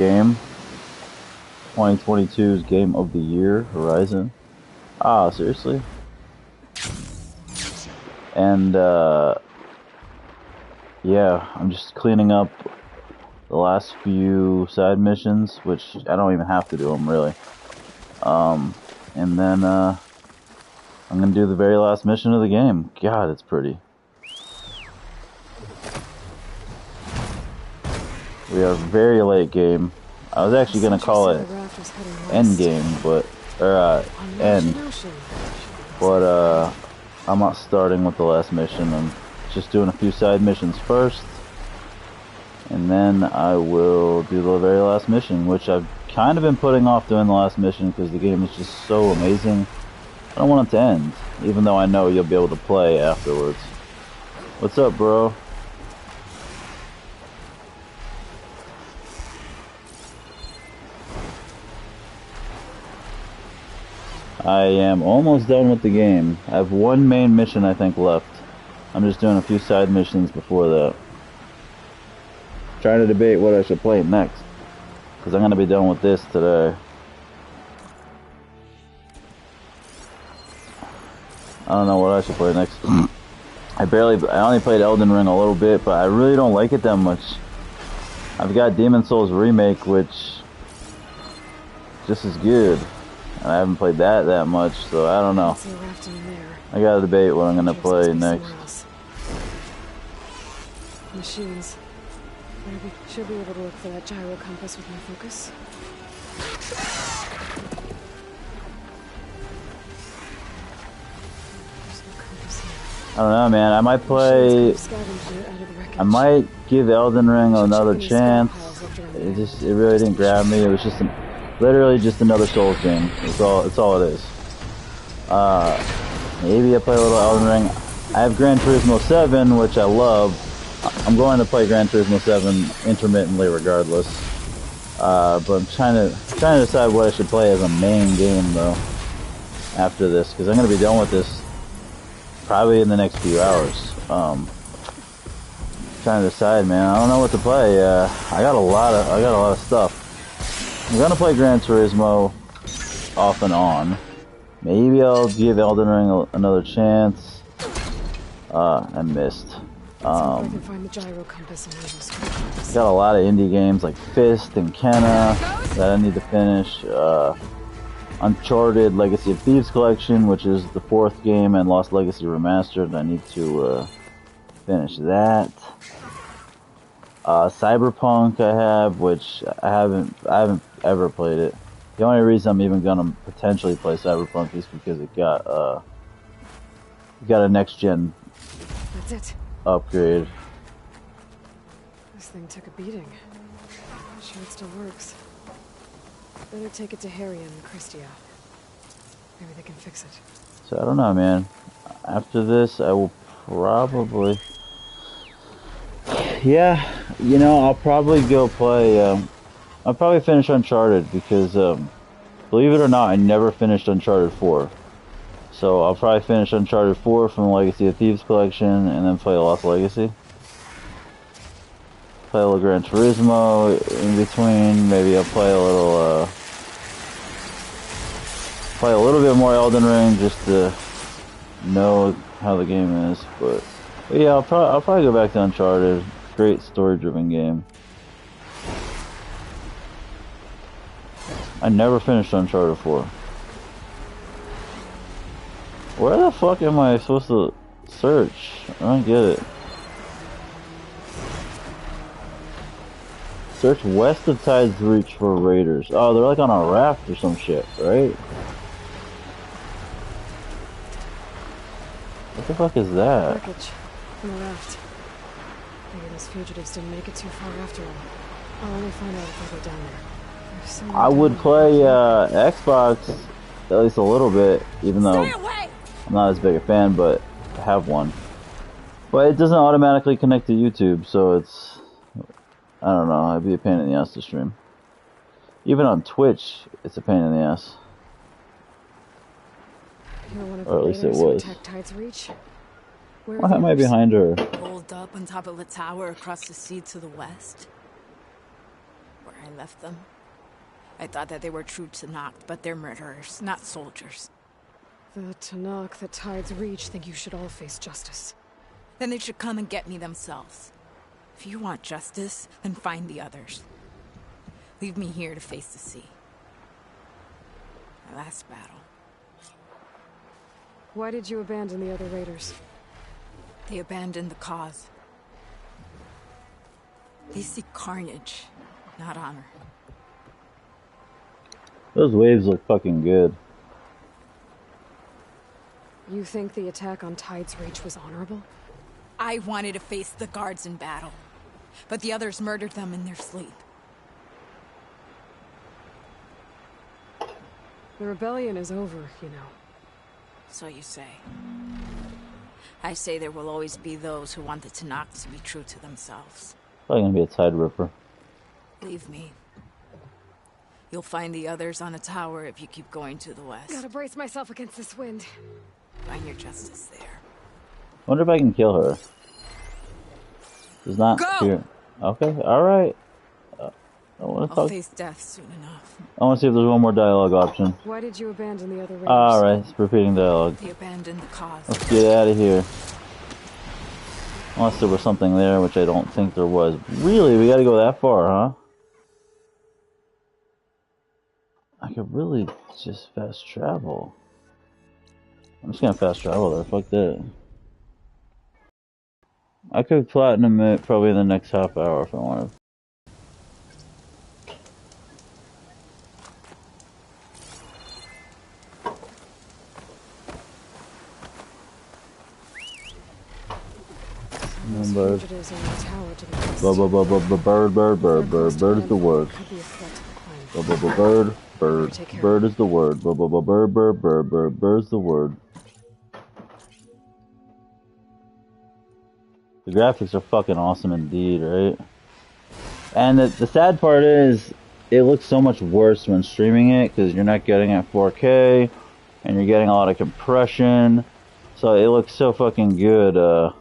game. 2022's Game of the Year, Horizon. Ah, seriously? And, yeah, I'm just cleaning up the last few side missions, which I don't even have to do them, really. And then, I'm gonna do the very last mission of the game. God, it's pretty. We are very late game. I was actually gonna call it end game, but end. But I'm not starting with the last mission. I'm just doing a few side missions first, and then I will do the very last mission, which I've kind of been putting off doing the last mission because the game is just so amazing. I don't want it to end, even though I know you'll be able to play afterwards. What's up, bro? I am almost done with the game. I have one main mission, I think, left. I'm just doing a few side missions before that. Trying to debate what I should play next, because I'm going to be done with this today. I don't know what I should play next. I only played Elden Ring a little bit, but I really don't like it that much. I've got Demon Souls Remake, which just is good. And I haven't played that much, so I don't know. I gotta debate what I'm gonna play next. Machines. Maybe should be able to look for that gyro compass with my focus. I don't know, man. I might play. I might give Elden Ring another chance. It really didn't grab me. It was just literally just another Souls game. It's all it is. Maybe I play a little Elden Ring. I have Gran Turismo 7, which I love. I'm going to play Gran Turismo 7 intermittently, regardless. But I'm trying to decide what I should play as a main game though. After this, because I'm gonna be done with this probably in the next few hours. Trying to decide, man. I don't know what to play. I got a lot of stuff. I'm gonna play Gran Turismo off and on. Maybe I'll give Elden Ring another chance. I missed. Got a lot of indie games like Fist and Kenna that I need to finish. Uncharted Legacy of Thieves Collection, which is the 4th game, and Lost Legacy Remastered. I need to finish that. Cyberpunk I have, which I haven't ever played it. The only reason I'm even gonna potentially play Cyberpunk is because it got a next gen upgrade. This thing took a beating. I'm sure it still works. Better take it to Harry and Christia. Maybe they can fix it. So I don't know, man. After this, I will probably. Yeah, you know, I'll probably go play. I'll probably finish Uncharted because, believe it or not, I never finished Uncharted 4. So I'll probably finish Uncharted 4 from the Legacy of Thieves collection, and then play Lost Legacy. Play a little Gran Turismo in between. Maybe I'll play a little bit more Elden Ring just to know how the game is. But yeah, I'll probably go back to Uncharted. Great story-driven game. I never finished Uncharted 4. Where the fuck am I supposed to search? I don't get it. Search west of Tide's Reach for raiders. Oh, they're like on a raft or some shit, right? What the fuck is that? Wreckage from a raft. Maybe those fugitives didn't make it too far after all. I'll only find out if I go down there. I would play Xbox at least a little bit, even though I'm not as big a fan, but I have one. But it doesn't automatically connect to YouTube, so it's, I don't know, it'd be a pain in the ass to stream. Even on Twitch, it's a pain in the ass. Or at least it was. Why am I behind her? Holed up on top of a tower across the sea to the west. Where I left them. I thought that they were true Tanakh, but they're murderers, not soldiers. The Tanakh that Tides reach think you should all face justice. Then they should come and get me themselves. If you want justice, then find the others. Leave me here to face the sea. My last battle. Why did you abandon the other raiders? They abandoned the cause. They seek carnage, not honor. Those waves look fucking good. You think the attack on Tides Reach was honorable? I wanted to face the guards in battle, but the others murdered them in their sleep. The rebellion is over, you know. So you say. I say there will always be those who want the Tanakh to be true to themselves. Probably gonna be a Tide Ripper. Leave me. You'll find the others on a tower if you keep going to the west. Gotta brace myself against this wind. Find your justice there. Wonder if I can kill her. She's not Go! here. Okay, alright. I wanna I'll talk. face death soon enough. I wanna see if there's one more dialogue option. Why did you abandon the other raiders? Alright, it's repeating dialogue. They abandoned the cause. Let's get out of here. Unless there was something there, which I don't think there was. Really? We gotta go that far, huh? I could really just fast travel. I'm just gonna fast travel there. Fuck that. I could platinum it probably in the next half hour if I wanted. Bird. Bird is the word. Bird is the word. Bird's the word. The graphics are fucking awesome indeed, right? And the sad part is, it looks so much worse when streaming it, because you're not getting it 4K, and you're getting a lot of compression, so it looks so fucking good,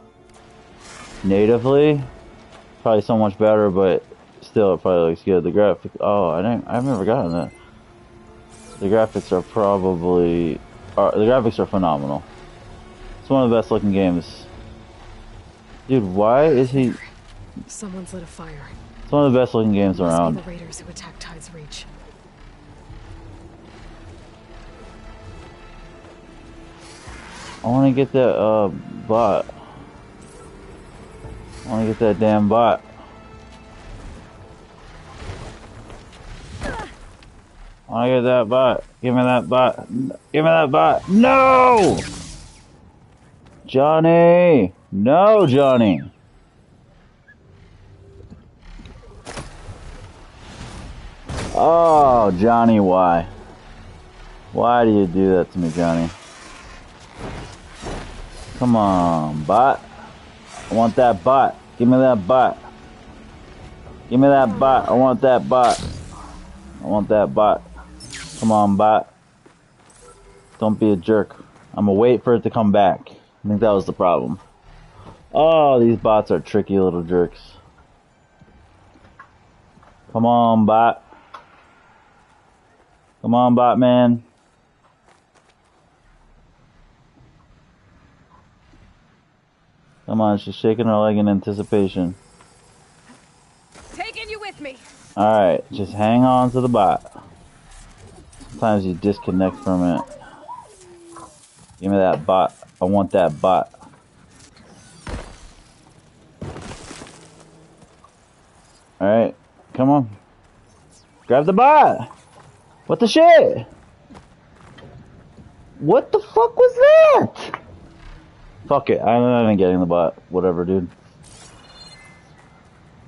natively. Probably so much better, but still it probably looks good. The graphics, I've never gotten that. The graphics are the graphics are phenomenal. It's one of the best looking games. Dude, why is he... Someone's lit a fire. It's one of the best looking games around. Must be the raiders who attacked Tides Reach. I want to get that, bot. I want to get that damn bot. I want to get that bot. Give me that bot. Give me that bot. No! Johnny! No, Johnny! Oh, Johnny, why? Why do you do that to me, Johnny? Come on, bot. I want that bot. Give me that bot. Give me that bot. I want that bot. I want that bot. Come on, bot. Don't be a jerk. I'm gonna wait for it to come back. I think that was the problem. Oh, these bots are tricky little jerks. Come on, bot. Come on, bot man. Come on, she's shaking her leg in anticipation. Taking you with me. Alright, just hang on to the bot. Sometimes you disconnect from it. Give me that bot. I want that bot. Alright, come on. Grab the bot! What the shit? What the fuck was that? Fuck it, I'm not even getting the bot. Whatever, dude.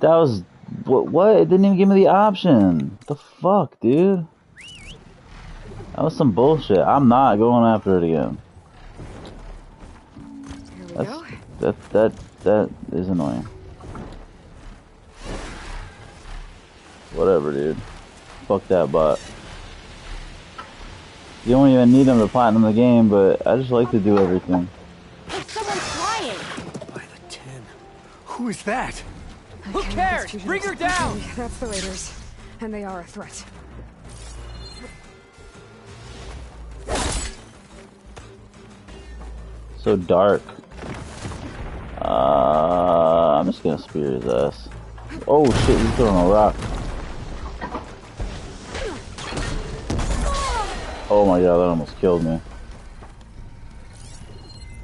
That was... What? It didn't even give me the option. What the fuck, dude? That was some bullshit. I'm not going after it again. Here we go. That is annoying. Whatever, dude. Fuck that bot. You don't even need them to platinum the game, but I just like to do everything. Someone's flying! By the 10. Who is that? Who cares? Bring her down! That's the raiders. And they are a threat. So dark. I'm just gonna spear his ass. Oh shit, he's throwing a rock. Oh my god, that almost killed me.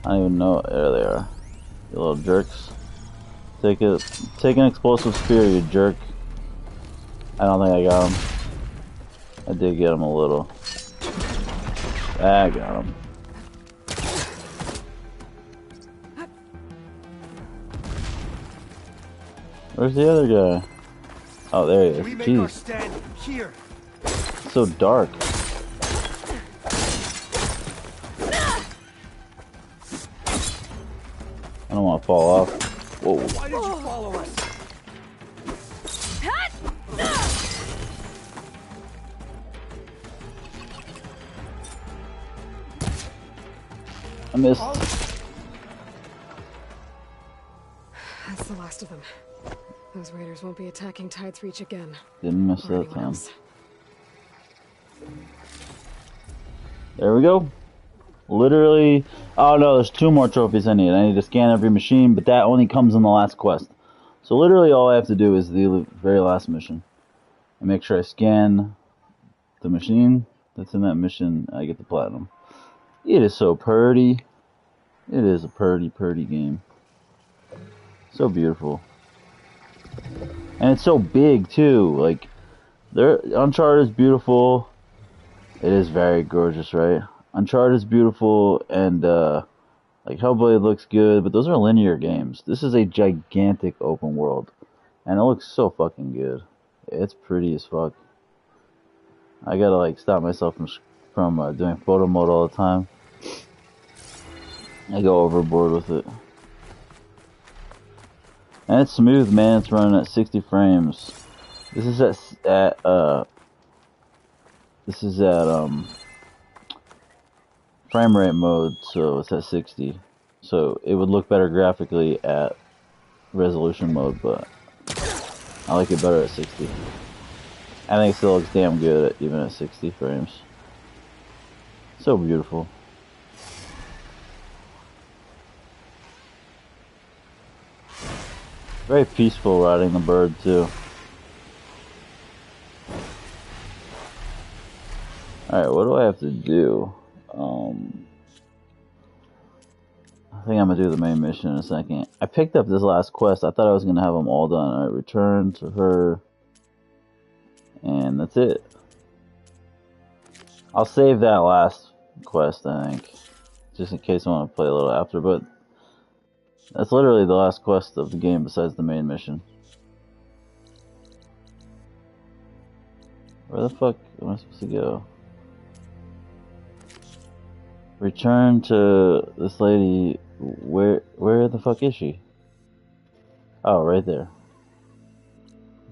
I don't even know. There they are. You little jerks. Take an explosive spear, you jerk. I don't think I got him. I did get him a little. I got him. Where's the other guy? Oh, there he is. We make our Jeez. stand here. It's so dark. I don't want to fall off. Whoa. Why did you follow us? I missed. That's the last of them. Those raiders won't be attacking Tide's Reach again. Didn't miss Or that anyone time. else. There we go. Literally, oh no, there's 2 more trophies I need. I need to scan every machine, but that only comes in the last quest. So literally all I have to do is the very last mission. And make sure I scan the machine that's in that mission, I get the platinum. It is so pretty. It is a pretty game. So beautiful. And it's so big too. Like, Uncharted is beautiful. It is very gorgeous, right? Uncharted is beautiful, and like Hellblade looks good, but those are linear games. This is a gigantic open world, and it looks so fucking good. It's pretty as fuck. I gotta like stop myself from doing photo mode all the time. I go overboard with it. And it's smooth, man. It's running at 60 frames. This is at frame rate mode, so it's at 60. So it would look better graphically at resolution mode, but I like it better at 60. I think it still looks damn good even at 60 frames. So beautiful. Very peaceful riding the bird too. Alright, what do I have to do? I think I'm gonna do the main mission in a second. I picked up this last quest. I thought I was gonna have them all done. Alright, return to her. And that's it. I'll save that last quest, I think. Just in case I want to play a little after, but that's literally the last quest of the game besides the main mission. Where the fuck am I supposed to go? Return to this lady. Where the fuck is she? Oh, right there.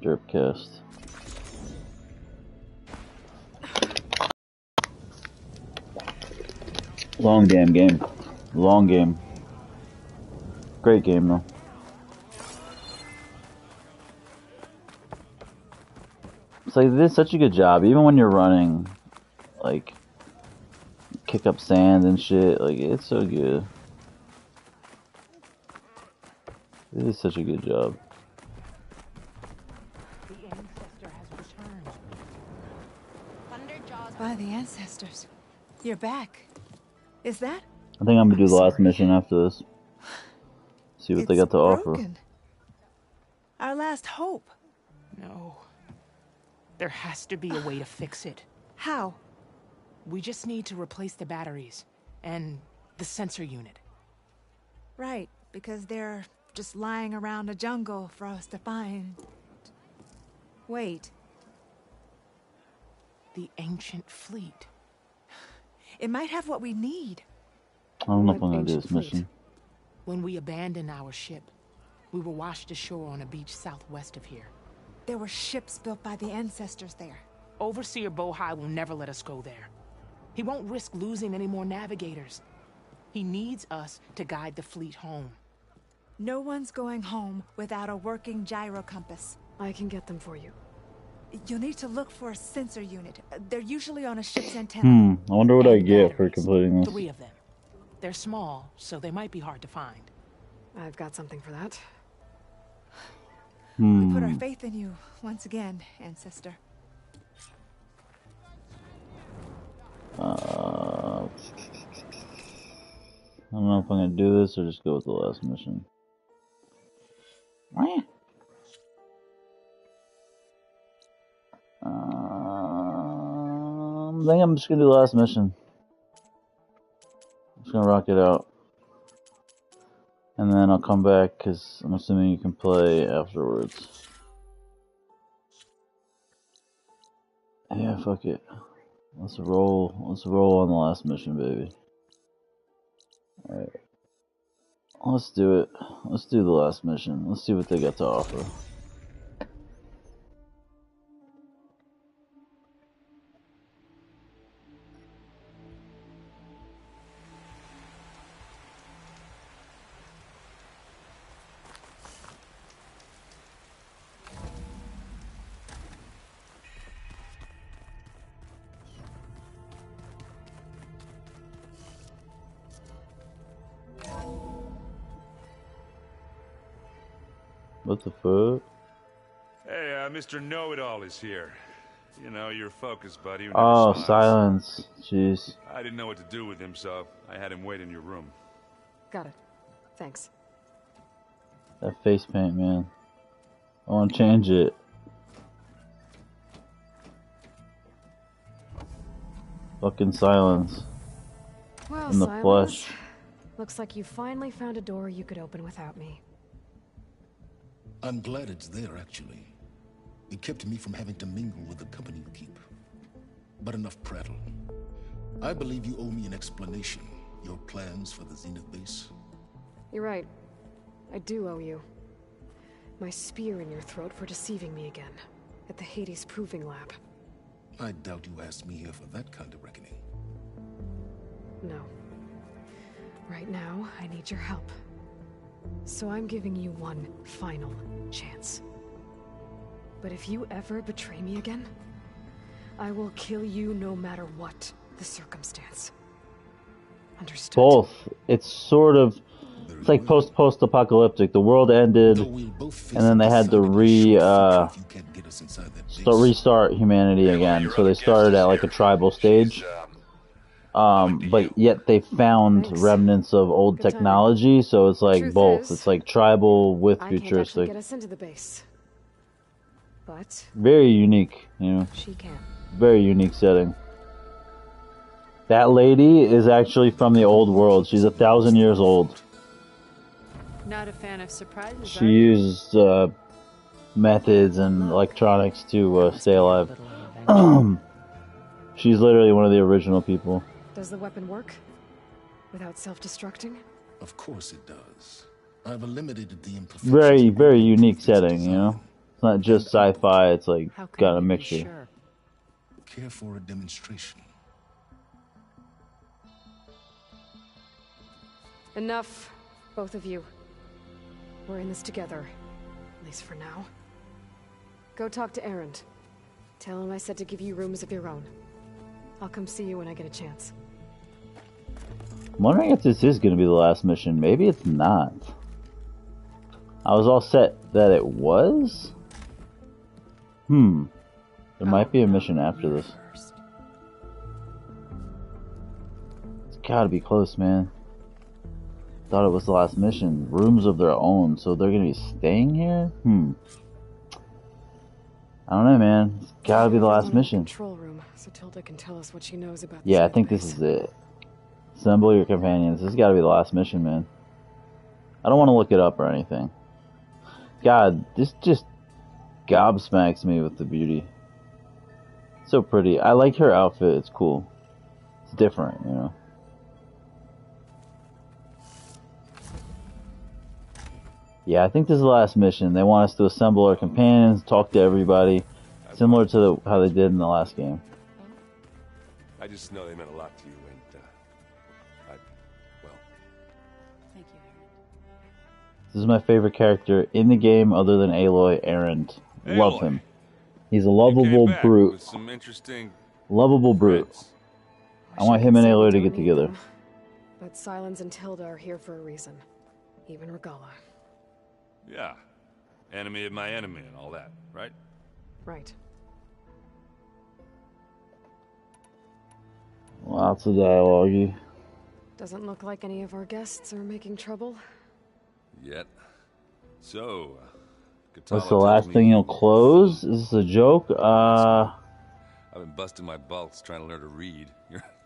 Derpcast. Long damn game. Long game. Great game though. It's like they did such a good job, even when you're running, like kick up sand and shit. Like it's so good. They did such a good job. The ancestor has returned. Thunderjaws. By the ancestors. You're back. Is that? I think I'm gonna do the last Sorry. mission after this. See what they got to offer. Broken. Our last hope. No. There has to be a way to fix it. How? We just need to replace the batteries and the sensor unit. Right, because they're just lying around a jungle for us to find. Wait, The ancient fleet. it might have what we need. I don't know if What I'm gonna do ancient this fleet? mission. When we abandoned our ship, we were washed ashore on a beach southwest of here. There were ships built by the ancestors there. Overseer Bohai will never let us go there. He won't risk losing any more navigators. He needs us to guide the fleet home. No one's going home without a working gyro compass. I can get them for you. You'll need to look for a sensor unit. They're usually on a ship's antenna. I wonder what I And get for batteries. completing this. 3 of them. They're small, so they might be hard to find. I've got something for that. We put our faith in you once again, ancestor. I don't know if I'm gonna do this or just go with the last mission. I think I'm just gonna do the last mission. I'm just gonna rock it out. And then I'll come back, because I'm assuming you can play afterwards. Yeah, fuck it. Let's roll on the last mission, baby. Alright. Let's do it. Let's do the last mission. Let's see what they got to offer. What the fuck? Hey, Mr. Know-It-All is here. You know, your focus buddy who never Oh, smiles. silence. Jeez. I didn't know what to do with him, so I had him wait in your room. Got it. Thanks. That face paint, man. I want to change it. Fucking silence. Well, In the Silence, flesh. looks like you finally found a door you could open without me. I'm glad it's there, actually. It kept me from having to mingle with the company you keep. But enough prattle. I believe you owe me an explanation. Your plans for the Zenith base. You're right. I do owe you. My spear in your throat for deceiving me again. At the Hades Proving Lab. I doubt you asked me here for that kind of reckoning. No. Right now, I need your help. So I'm giving you one final chance. But if you ever betray me again, I will kill you no matter what the circumstance. Understood? Both. It's sort of... It's like post-apocalyptic. The world ended, and then they had to restart humanity again. So they started at like a tribal stage. But yet they found remnants of old technology, so it's like both. It's like tribal with I can't actually futuristic. get us into the base. But Very unique, you know. she can. Very unique setting. That lady is actually from the old world. She's 1,000 years old. Not a fan of surprises, She used methods and electronics to stay alive. She's literally one of the original people. Does the weapon work? Without self-destructing? Of course it does. I've eliminated the imperfections. Very, very unique setting, you know? It's not just sci-fi, it's like How can got a you be mixture. sure? Care for a demonstration. Enough, both of you. We're in this together, at least for now. Go talk to Erend. Tell him I said to give you rooms of your own. I'll come see you when I get a chance. I'm wondering if this is going to be the last mission. Maybe it's not. I was all set that it was? There might be a mission after this. It's gotta be close, man. Thought it was the last mission. Rooms of their own, so they're gonna be staying here? I don't know, man. It's gotta be the last mission. Control room, so Tilda can tell us what she knows about. Yeah, I think this is it. Assemble your companions. This has got to be the last mission, man. I don't want to look it up or anything. God, this just gobsmacks me with the beauty. So pretty. I like her outfit. It's cool. It's different, you know. Yeah, I think this is the last mission. They want us to assemble our companions, talk to everybody, similar to how they did in the last game. I just know they meant a lot to you, and Thank you, Aaron. This is my favorite character in the game other than Aloy, Erend. Love Aloy. him. He's a You lovable came back brute. with some interesting Lovable brute. friends. I want him and Aloy to get together. But Silence and Tilda are here for a reason. Even Regala. Yeah. Enemy of my enemy and all that, right? Right. Lots of dialogue. Doesn't look like any of our guests are making trouble. Yet. So, What's the last thing you'll close? Is this a joke? I've been busting my balls trying to learn to read.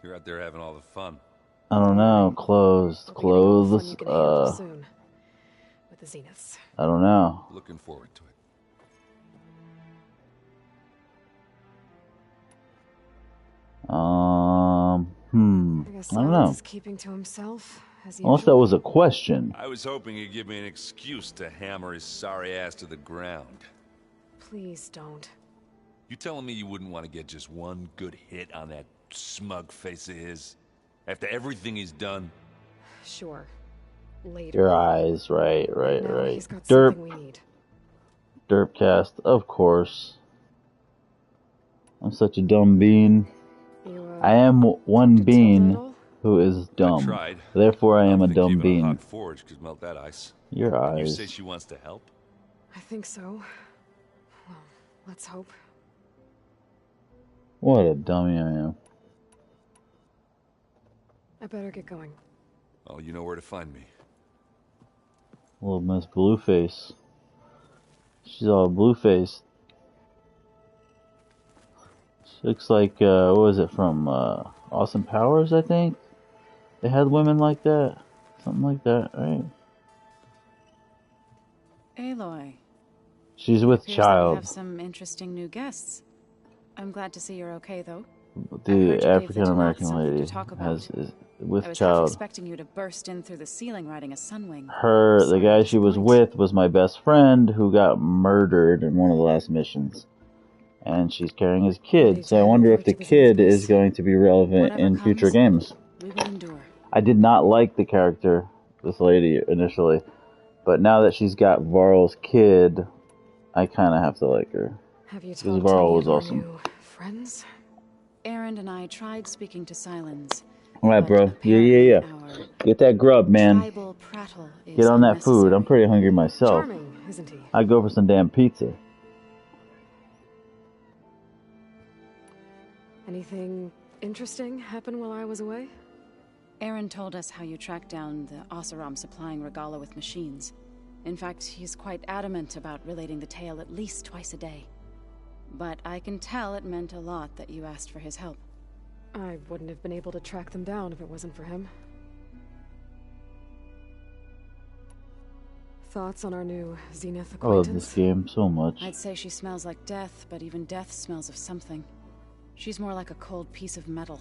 You're out there having all the fun. I don't know. Closed. Clothes. Soon. With the Zeniths. I don't know. Looking forward to it. I don't know. Is keeping to himself, as Unless that was a question. I was hoping he'd give me an excuse to hammer his sorry ass to the ground. Please don't. You telling me you wouldn't want to get just one good hit on that smug face of his? After everything he's done? Sure. Later. Your eyes, right. He's got Derp. something we need. Derpcast, of course. I'm such a dumb bean. I am one bean who is dumb. Tried. Therefore, I am a dumb Even bean. a hot forge could melt that ice. Your And you eyes. say she wants to help? I think so. Well, let's hope. What a dummy I am. I better get going. Oh, you know where to find me. Little Miss Blueface. She's all blue-faced. She looks like, what was it, from Austin Powers, I think? They had women like that. Something like that, right? Aloy. She's with We child. have some interesting new guests. I'm glad to see you're okay, though. The African-American lady is with I was half child. expecting you to burst in through the ceiling riding a sunwing. The guy she was with was my best friend who got murdered in one of the last missions. And she's carrying his kid, so I wonder if the kid is going to be relevant in future games. We will endure. I did not like the character, this lady, initially. But now that she's got Varl's kid, I kind of have to like her. Have you Because talked Varl was to any awesome. of our new friends? Aaron and I tried speaking to Silence. Alright, bro. Yeah. Get that grub, man. Get on that food. I'm pretty hungry myself. Charming, isn't he? I'd go for some damn pizza. Anything interesting happen while I was away? Aaron told us how you tracked down the Oseram supplying Regala with machines. In fact, he's quite adamant about relating the tale at least twice a day. But I can tell it meant a lot that you asked for his help. I wouldn't have been able to track them down if it wasn't for him. Thoughts on our new Zenith I love acquaintance? this game so much. I'd say she smells like death, but even death smells of something. She's more like a cold piece of metal,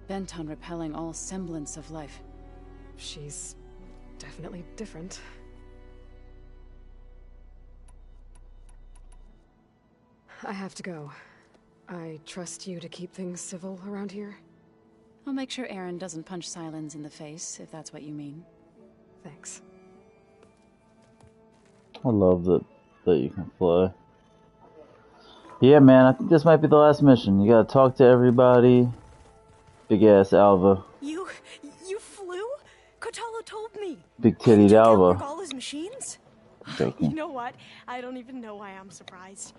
bent on repelling all semblance of life. She's definitely different. I have to go. I trust you to keep things civil around here. I'll make sure Aaron doesn't punch Silence in the face, if that's what you mean. Thanks. I love that you can fly. Yeah, man, I think this might be the last mission. You gotta talk to everybody. Big ass Alva. You flew? Kotalo told me. Big tittied Alva. Regala's machines? Joking. You know what? I don't even know why I'm surprised.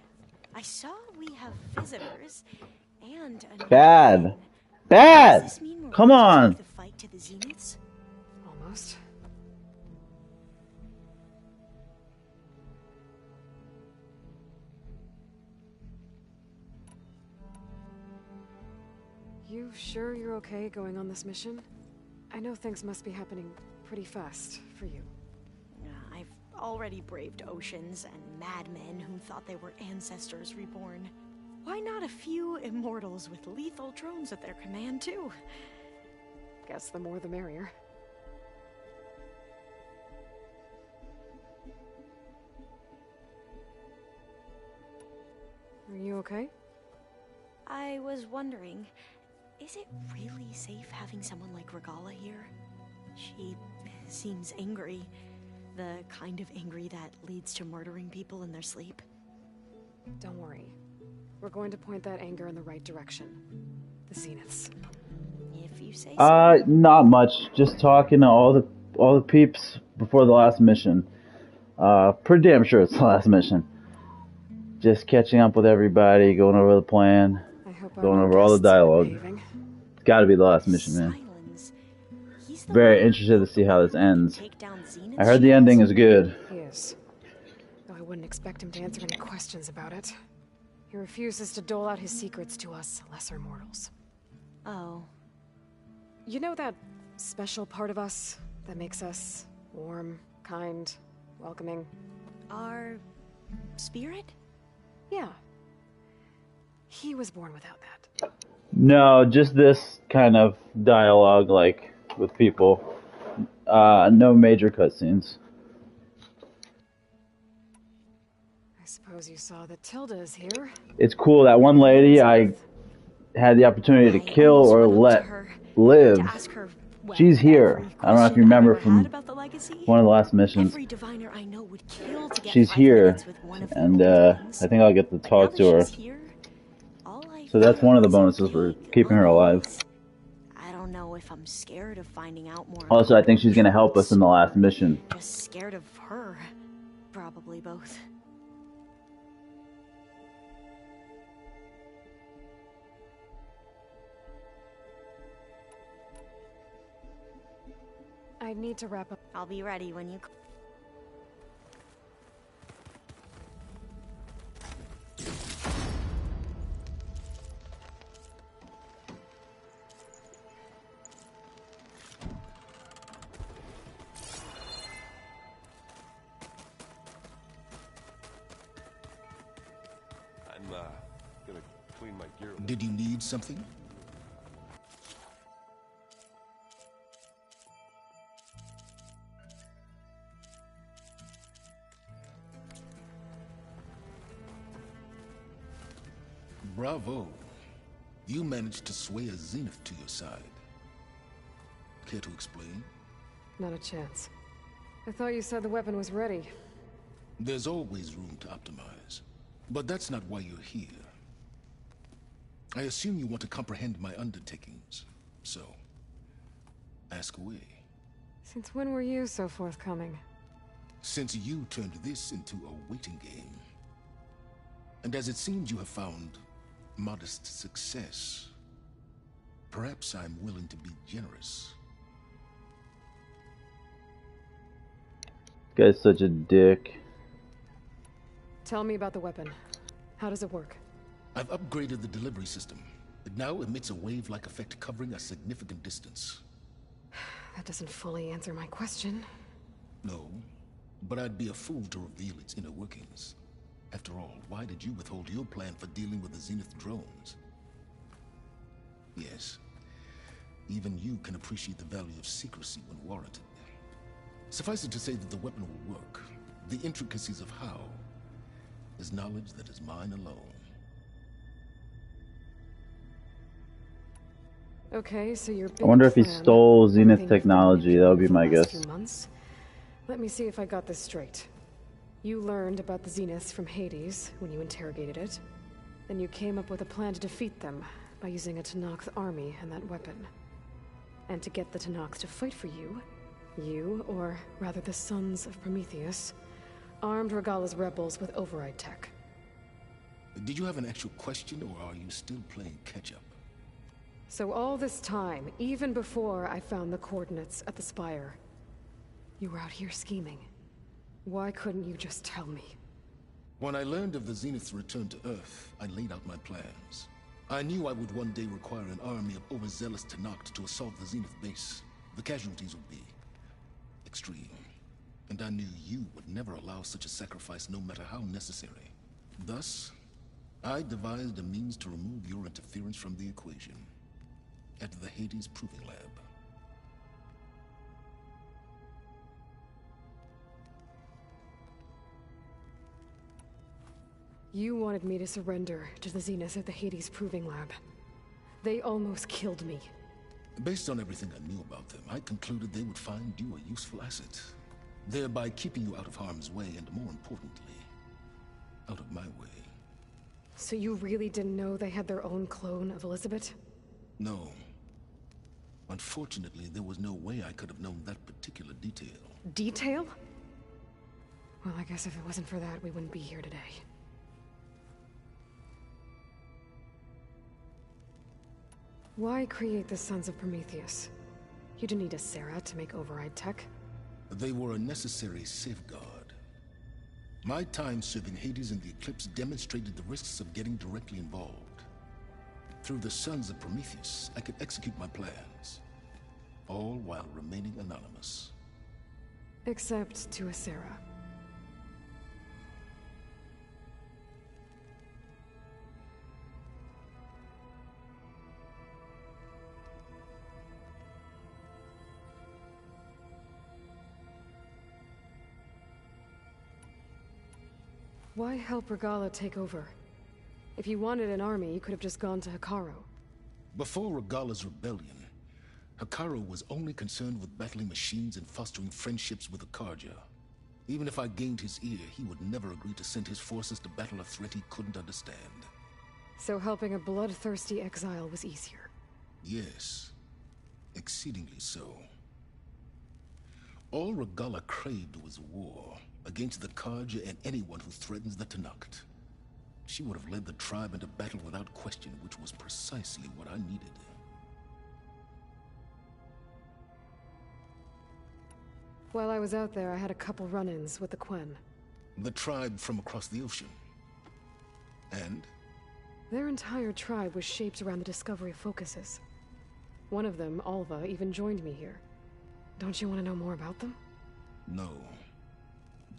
I saw we have visitors and a Bad. Does this mean we're Come going to on. take the fight to the Zeniths? Almost. You sure you're okay going on this mission? I know things must be happening pretty fast for you. I've already braved oceans and madmen who thought they were ancestors reborn. Why not a few immortals with lethal drones at their command, too? Guess the more the merrier. Are you okay? I was wondering, is it really safe having someone like Regala here? She seems angry. The kind of angry that leads to murdering people in their sleep. Don't worry. We're going to point that anger in the right direction. The Zeniths. If you say so. Not much. Just talking to all the peeps before the last mission. Pretty damn sure it's the last mission. Just catching up with everybody, going over the plan, going over all the dialogue. It's got to be the last mission, man. Very interested to see how this ends. I heard the ending is good. He is. Though I wouldn't expect him to answer any questions about it. He refuses to dole out his secrets to us lesser mortals. Oh. You know that special part of us that makes us warm, kind, welcoming? Our spirit? Yeah. He was born without that. No, just this kind of dialogue, like, with people. No major cutscenes. I suppose you saw that Tilda is here. It's cool. That one lady I had the opportunity to kill or let live. She's here. I don't know if you remember from one of the last missions. She's here, and I think I'll get to talk to her. So that's one of the bonuses for keeping her alive. I don't know if I'm scared of finding out more. Also, I think she's going to help us in the last mission. Just scared of her. Probably both. I need to wrap up. I'll be ready when you... I'm gonna clean my gear. Did you need something? Bravo. You managed to sway a Zenith to your side. Care to explain? Not a chance. I thought you said the weapon was ready. There's always room to optimize. But that's not why you're here. I assume you want to comprehend my undertakings. So, ask away. Since when were you so forthcoming? Since you turned this into a waiting game. And as it seems you have found modest success, perhaps I'm willing to be generous. This guy's such a dick. Tell me about the weapon. How does it work? I've upgraded the delivery system. It now emits a wave-like effect covering a significant distance. That doesn't fully answer my question. No, but I'd be a fool to reveal its inner workings. After all, why did you withhold your plan for dealing with the Zenith drones? Yes, even you can appreciate the value of secrecy when warranted. Suffice it to say that the weapon will work. The intricacies of how is knowledge that is mine alone. Okay, so your big I wonder if he plan, stole Zenith everything technology. you've That been would be doing my for the last guess. few months. Let me see if I got this straight. You learned about the Zeniths from Hades when you interrogated it. Then you came up with a plan to defeat them by using a Tenakth army and that weapon. And to get the Tenakth to fight for you, you, or rather the Sons of Prometheus, armed Regalla's rebels with override tech. Did you have an actual question, or are you still playing catch-up? So all this time, even before I found the coordinates at the Spire, you were out here scheming. Why couldn't you just tell me? When I learned of the Zenith's return to Earth, I laid out my plans. I knew I would one day require an army of overzealous Tenakth to assault the Zenith base. The casualties would be extreme. And I knew you would never allow such a sacrifice, no matter how necessary. Thus, I devised a means to remove your interference from the equation. At the Hades Proving Lab. You wanted me to surrender to the Zeniths at the Hades Proving Lab. They almost killed me. Based on everything I knew about them, I concluded they would find you a useful asset, thereby keeping you out of harm's way and, more importantly, out of my way. So you really didn't know they had their own clone of Elizabeth? No. Unfortunately, there was no way I could have known that particular detail. Detail? Well, I guess if it wasn't for that, we wouldn't be here today. Why create the Sons of Prometheus? You didn't need a Sarah to make override tech. They were a necessary safeguard. My time serving Hades and the Eclipse demonstrated the risks of getting directly involved. Through the Sons of Prometheus, I could execute my plans, all while remaining anonymous. Except to a Sarah. Why help Regala take over? If you wanted an army, you could have just gone to Hikaru. Before Regala's rebellion, Hikaru was only concerned with battling machines and fostering friendships with the Karja. Even if I gained his ear, he would never agree to send his forces to battle a threat he couldn't understand. So helping a bloodthirsty exile was easier? Yes, exceedingly so. All Regala craved was war, against the Karja and anyone who threatens the Tenakth. She would have led the tribe into battle without question, which was precisely what I needed. While I was out there, I had a couple run-ins with the Quen. The tribe from across the ocean. And? Their entire tribe was shaped around the discovery of focuses. One of them, Alva, even joined me here. Don't you want to know more about them? No.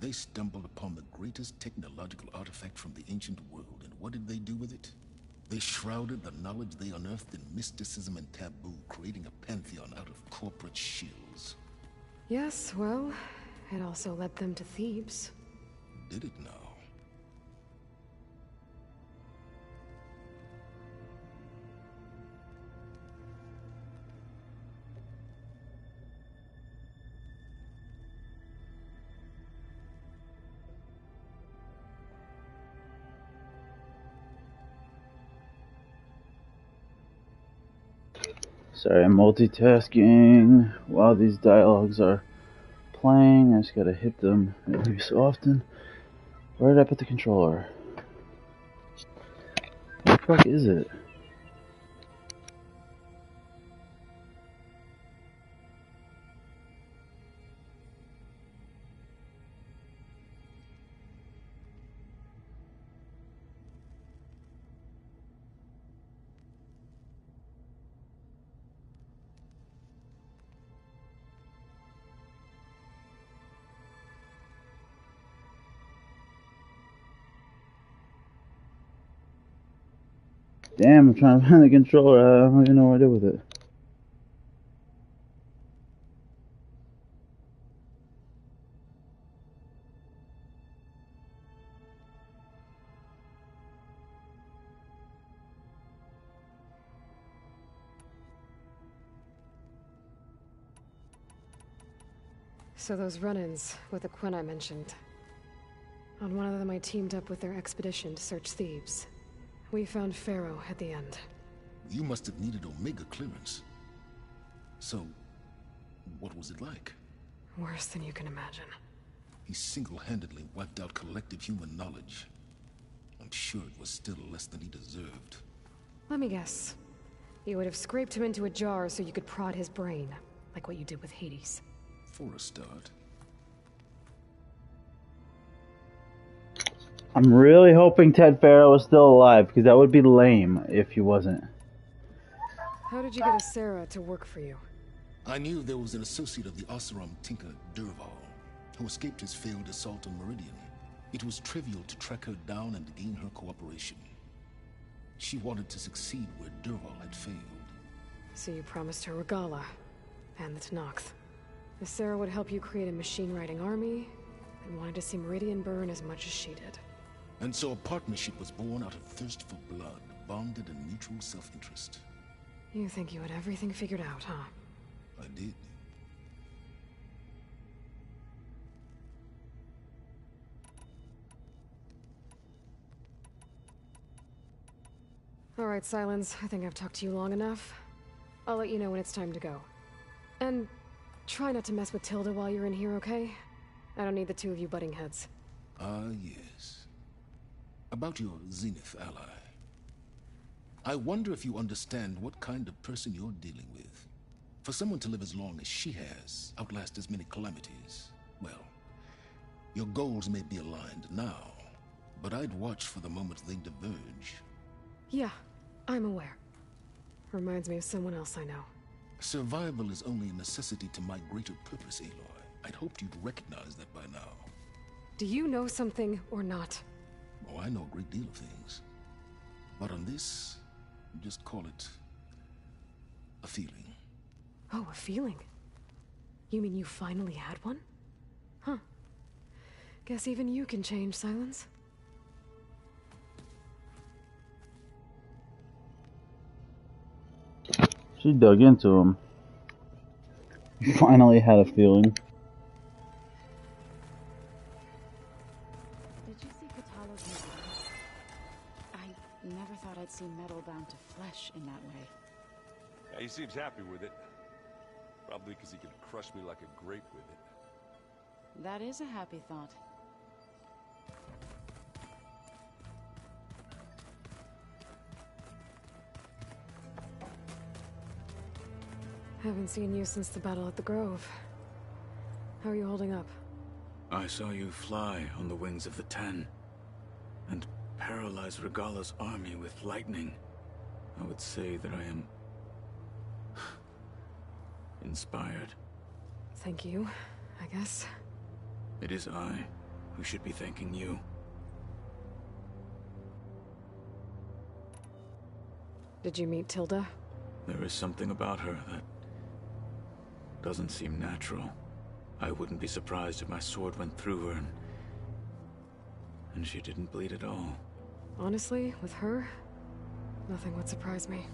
They stumbled upon the greatest technological artifact from the ancient world, and what did they do with it? They shrouded the knowledge they unearthed in mysticism and taboo, creating a pantheon out of corporate shills. Yes, well, it also led them to Thebes. Did it now? Sorry, I'm multitasking while these dialogues are playing. I just gotta hit them every so often. Where did I put the controller? Where the fuck is it? Damn, I'm trying to find the controller. I don't even know what I did with it. So those run-ins with the Quen I mentioned. On one of them I teamed up with their expedition to search Thebes. We found Pharaoh at the end. You must have needed Omega clearance. So, what was it like? Worse than you can imagine. He single-handedly wiped out collective human knowledge. I'm sure it was still less than he deserved. Let me guess. You would have scraped him into a jar so you could prod his brain, like what you did with Hades. For a start. I'm really hoping Ted Farrow was still alive, because that would be lame if he wasn't. How did you get a Sarah to work for you? I knew there was an associate of the Oseram tinker, Durval, who escaped his failed assault on Meridian. It was trivial to track her down and gain her cooperation. She wanted to succeed where Durval had failed. So you promised her Regala, and the Tenakth. The Sarah would help you create a machine-riding army, and wanted to see Meridian burn as much as she did. And so a partnership was born out of thirst for blood, bonded in mutual self-interest. You think you had everything figured out, huh? I did. Alright, Silence. I think I've talked to you long enough. I'll let you know when it's time to go. And try not to mess with Tilda while you're in here, okay? I don't need the two of you butting heads. Ah, yes. About your Zenith ally. I wonder if you understand what kind of person you're dealing with. For someone to live as long as she has, outlast as many calamities, well, your goals may be aligned now, but I'd watch for the moment they diverge. Yeah, I'm aware. Reminds me of someone else I know. Survival is only a necessity to my greater purpose, Aloy. I'd hoped you'd recognize that by now. Do you know something or not? Oh, I know a great deal of things. But on this, just call it a feeling. Oh, a feeling? You mean you finally had one? Huh. Guess even you can change, Silence. She dug into him. Finally had a feeling. Did you see Katala's design? I never thought I'd see metal bound to flesh in that way. Yeah, he seems happy with it. Probably because he can crush me like a grape with it. That is a happy thought. Haven't seen you since the battle at the Grove. How are you holding up? I saw you fly on the wings of the Ten, and paralyze Regala's army with lightning. I would say that I am inspired. Thank you, I guess. It is I who should be thanking you. Did you meet Tilda? There is something about her that doesn't seem natural. I wouldn't be surprised if my sword went through her and she didn't bleed at all. Honestly, with her, nothing would surprise me.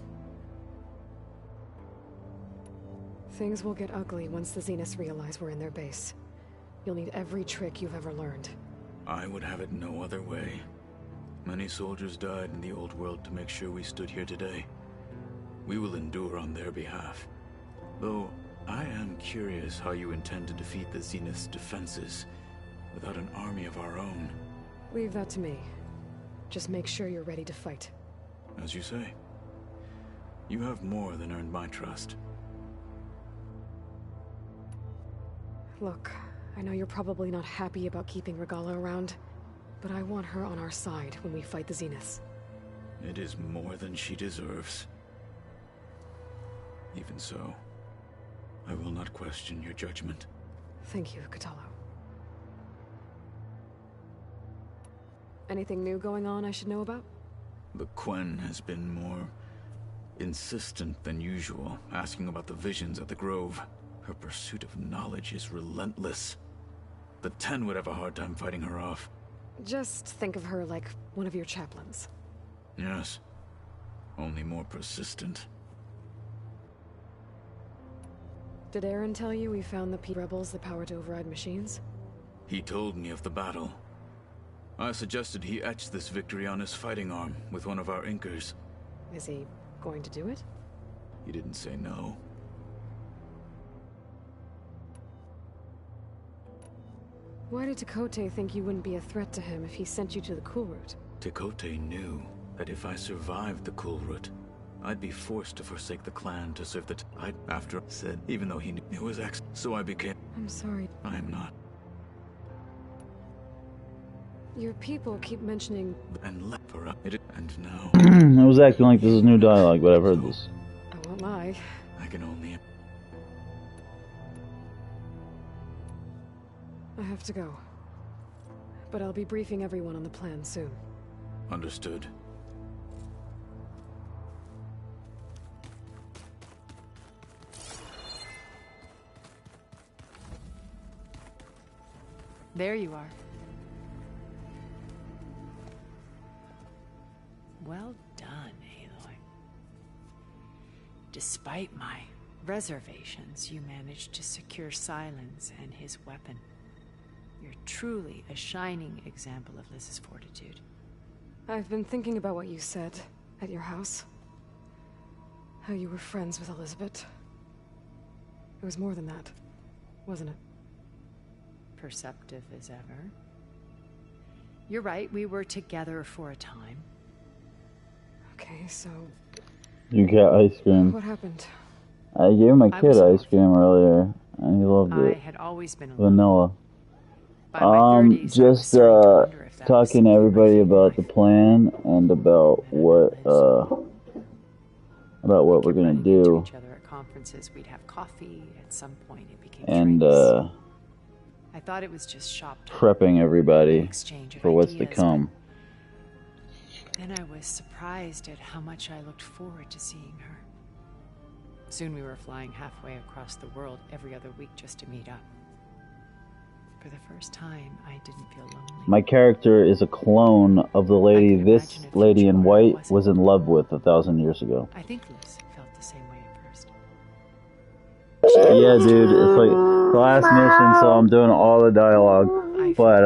Things will get ugly once the Zeniths realize we're in their base. You'll need every trick you've ever learned. I would have it no other way. Many soldiers died in the old world to make sure we stood here today. We will endure on their behalf. Though, I am curious how you intend to defeat the Zenith's defenses without an army of our own. Leave that to me. Just make sure you're ready to fight. As you say. You have more than earned my trust. Look, I know you're probably not happy about keeping Regala around, but I want her on our side when we fight the Zeniths. It is more than she deserves. Even so, I will not question your judgment. Thank you, Katalo. Anything new going on I should know about? The Quen has been more insistent than usual, asking about the visions at the Grove. Her pursuit of knowledge is relentless. The Ten would have a hard time fighting her off. Just think of her like one of your chaplains. Yes. Only more persistent. Did Aaron tell you we found the Rebels the power to override machines? He told me of the battle. I suggested he etch this victory on his fighting arm with one of our inkers. Is he going to do it? He didn't say no. Why did Tekote think you wouldn't be a threat to him if he sent you to the Cool Route? Tekote knew that if I survived the Cool Route, I'd be forced to forsake the clan to serve the I'd after said, even though he knew it was so I became. I'm sorry. I am not. Your people keep mentioning... And left for it, and now... I was acting like this is new dialogue, but I've heard this. I won't lie. I can only... I have to go. But I'll be briefing everyone on the plan soon. Understood. There you are. Well done, Aloy. Despite my reservations, you managed to secure Silence and his weapon. You're truly a shining example of Liz's fortitude. I've been thinking about what you said. At your house. How you were friends with Elizabeth. It was more than that, wasn't it? Perceptive as ever. You're right, we were together for a time. Okay, so... You got ice cream. What happened? I gave my kid ice cream earlier, and he loved it. I had always been vanilla. By my 30s, just talking to everybody about the plan and about what we're gonna do. Each other at conferences, we'd have coffee. At some point, it became and I thought it was just shop talk, prepping everybody for what's to come. Then I was surprised at how much I looked forward to seeing her. Soon we were flying halfway across the world every other week just to meet up. For the first time, I didn't feel lonely. My character is a clone of the lady this lady in white was in love with 1,000 years ago. I think Liz felt the same way at first. Yeah, dude, it's like the last mission, so I'm doing all the dialogue. But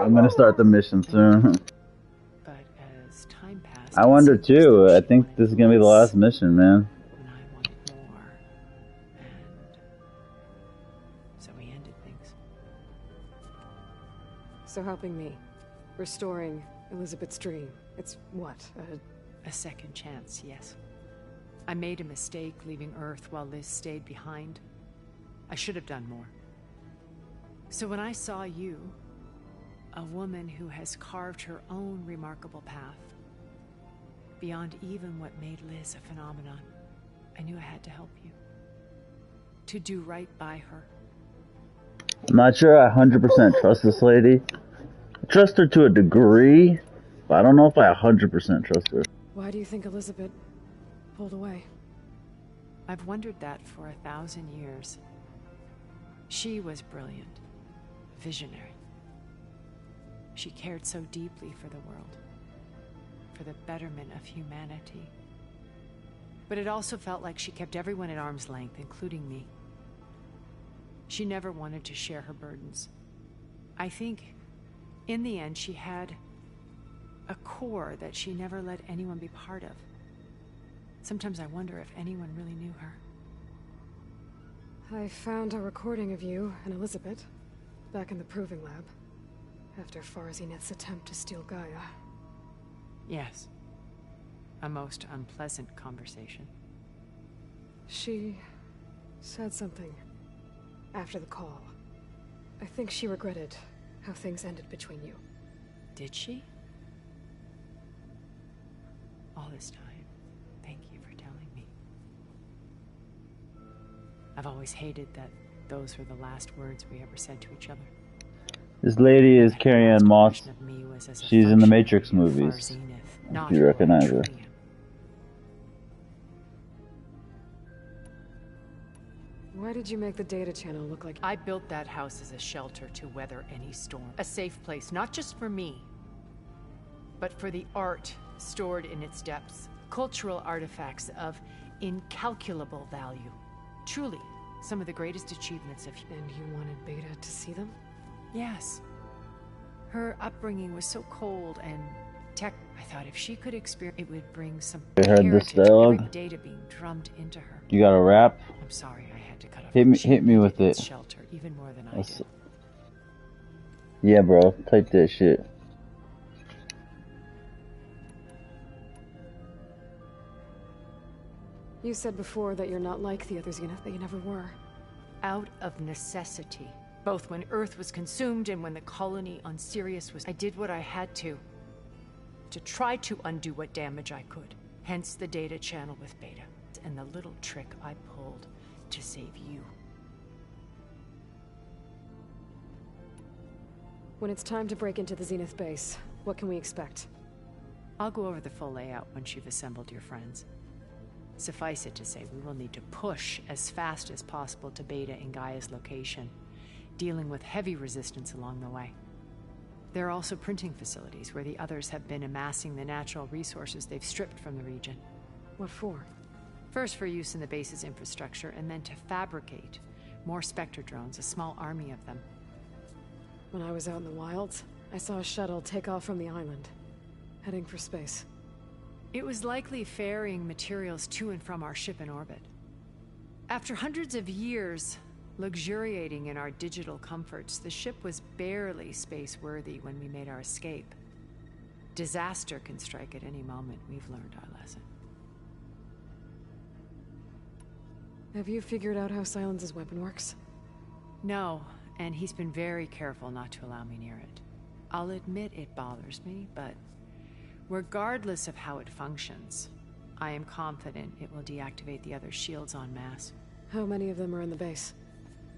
I'm gonna start the mission soon. But as time passed, I wonder too. I think this is gonna be the last mission, man. And I wanted more. And so we ended things. So helping me, restoring Elizabeth's dream. It's what? A second chance, yes. I made a mistake leaving Earth while Liz stayed behind. I should have done more. So when I saw you, a woman who has carved her own remarkable path, beyond even what made Liz a phenomenon, I knew I had to help you. To do right by her. I'm not sure I 100% trust this lady. I trust her to a degree, but I don't know if I 100% trust her. Why do you think Elizabeth pulled away? I've wondered that for 1,000 years. She was brilliant, visionary. She cared so deeply for the world, for the betterment of humanity. But it also felt like she kept everyone at arm's length, including me. She never wanted to share her burdens. I think, in the end, she had a core that she never let anyone be part of. Sometimes I wonder if anyone really knew her. I found a recording of you and Elizabeth back in the proving lab after Farzineth's attempt to steal Gaia. Yes. A most unpleasant conversation. She said something after the call. I think she regretted how things ended between you. Did she? All this time, thank you for telling me. I've always hated that those were the last words we ever said to each other. This lady is Carrie Ann Moss. She's in the Matrix movies. If you recognize her. Why did you make the data channel look like... I built that house as a shelter to weather any storm. A safe place, not just for me, but for the art stored in its depths. Cultural artifacts of incalculable value. Truly, some of the greatest achievements of... And you wanted Beta to see them? Yes. Her upbringing was so cold and tech. I thought if she could experience, it would bring some heritage, every data being drummed into her. You got a rap? I'm sorry, I had to cut off. Hit me with it. Shelter even more than I did. Yeah, bro. Type that shit. You said before that you're not like the others, that you never were. Out of necessity. Both when Earth was consumed and when the colony on Sirius was... I did what I had to try to undo what damage I could. Hence the data channel with Beta, and the little trick I pulled to save you. When it's time to break into the Zenith base, what can we expect? I'll go over the full layout once you've assembled your friends. Suffice it to say, we will need to push as fast as possible to Beta and Gaia's location, dealing with heavy resistance along the way. There are also printing facilities where the others have been amassing the natural resources they've stripped from the region. What for? First for use in the base's infrastructure, and then to fabricate more Spectre drones, a small army of them. When I was out in the wilds, I saw a shuttle take off from the island, heading for space. It was likely ferrying materials to and from our ship in orbit. After hundreds of years luxuriating in our digital comforts, the ship was barely space-worthy when we made our escape. Disaster can strike at any moment. We've learned our lesson. Have you figured out how Silence's weapon works? No, and he's been very careful not to allow me near it. I'll admit it bothers me, but regardless of how it functions, I am confident it will deactivate the other shields en masse. How many of them are in the base?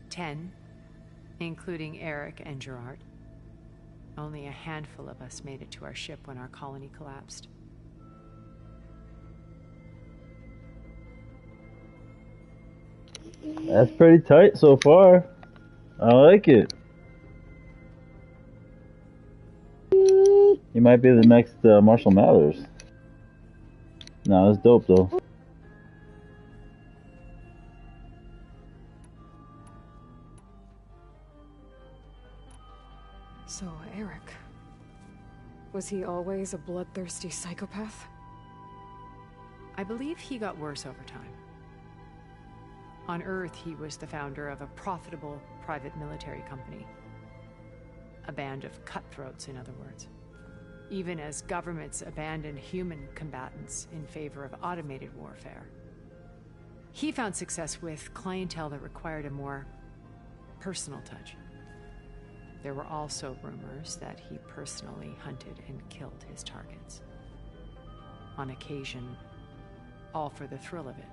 10, including Eric and Gerard. Only a handful of us made it to our ship when our colony collapsed. That's pretty tight so far. I like it. You might be the next Marshall Mathers. No, that's dope though. So, Eric. Was he always a bloodthirsty psychopath? I believe he got worse over time. On Earth, he was the founder of a profitable private military company. A band of cutthroats, in other words. Even as governments abandoned human combatants in favor of automated warfare. He found success with clientele that required a more personal touch. There were also rumors that he personally hunted and killed his targets. On occasion, all for the thrill of it.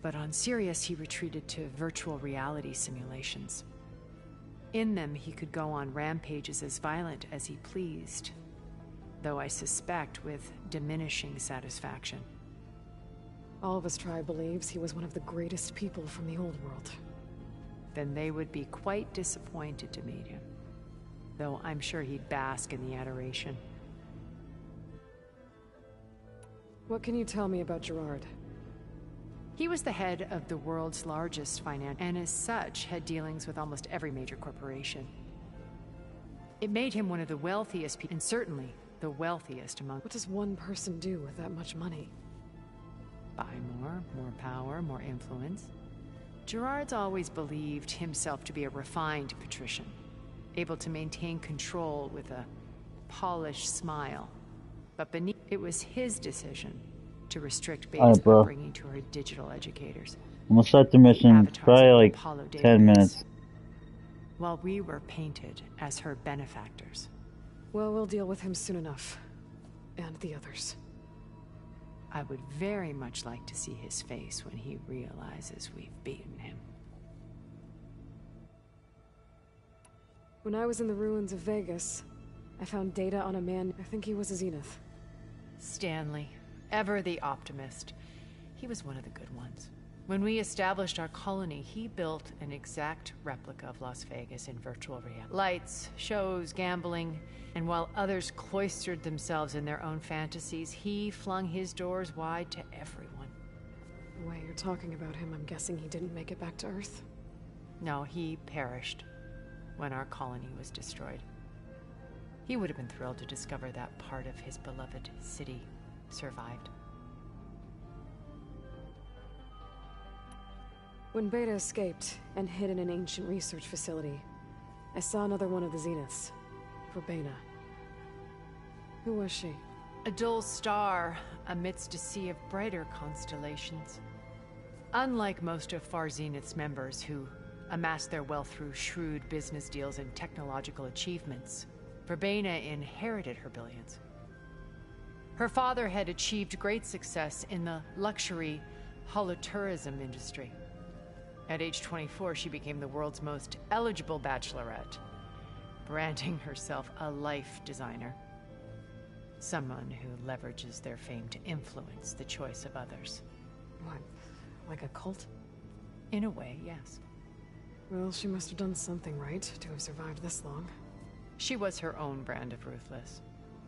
But on Sirius, he retreated to virtual reality simulations. In them, he could go on rampages as violent as he pleased, though I suspect with diminishing satisfaction. All of his tribe believes he was one of the greatest people from the old world. Then they would be quite disappointed to meet him, though I'm sure he'd bask in the adoration. What can you tell me about Gerard? He was the head of the world's largest finance, and as such, had dealings with almost every major corporation. It made him one of the wealthiest people, and certainly the wealthiest among— What does one person do with that much money? Buy more power, more influence. Gerard's always believed himself to be a refined patrician, able to maintain control with a polished smile. But beneath it was his decision to restrict Beta's upbringing to her digital educators. I'm gonna start the mission probably like 10 minutes. While we were painted as her benefactors. Well, we'll deal with him soon enough. And the others. I would very much like to see his face when he realizes we've beaten him. When I was in the ruins of Vegas, I found data on a man, I think he was a Zenith. Stanley, ever the optimist. He was one of the good ones. When we established our colony, he built an exact replica of Las Vegas in virtual reality. Lights, shows, gambling, and while others cloistered themselves in their own fantasies, he flung his doors wide to everyone. The way you're talking about him, I'm guessing he didn't make it back to Earth? No, he perished when our colony was destroyed. He would have been thrilled to discover that part of his beloved city survived. When Beta escaped and hid in an ancient research facility, I saw another one of the Zeniths, Verbena. Who was she? A dull star amidst a sea of brighter constellations. Unlike most of Far Zenith's members who amassed their wealth through shrewd business deals and technological achievements, Verbena inherited her billions. Her father had achieved great success in the luxury holotourism industry. At age 24, she became the world's most eligible bachelorette, branding herself a life designer. Someone who leverages their fame to influence the choice of others. What, like a cult? In a way, yes. Well, she must have done something right to have survived this long. She was her own brand of ruthless.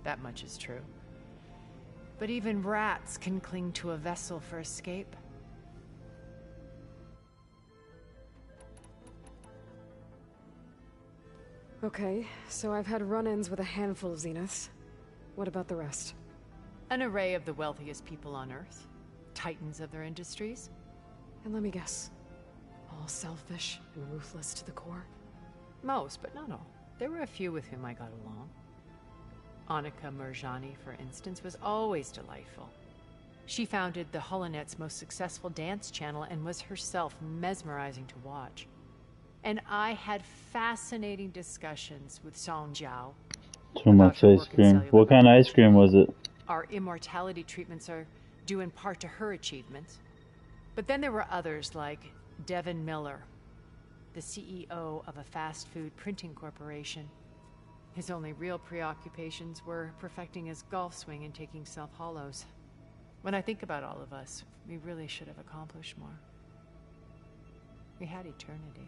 That much is true. But even rats can cling to a vessel for escape. Okay, so I've had run-ins with a handful of Zeniths. What about the rest? An array of the wealthiest people on Earth. Titans of their industries. And let me guess, all selfish and ruthless to the core? Most, but not all. There were a few with whom I got along. Annika Murjani, for instance, was always delightful. She founded the Holonet's most successful dance channel and was herself mesmerizing to watch. And I had fascinating discussions with Song Jiao. Too much ice cream. What kind of ice cream was it? Our immortality treatments are due in part to her achievements. But then there were others like Devin Miller, the CEO of a fast food printing corporation. His only real preoccupations were perfecting his golf swing and taking self-hollows. When I think about all of us, we really should have accomplished more. We had eternity.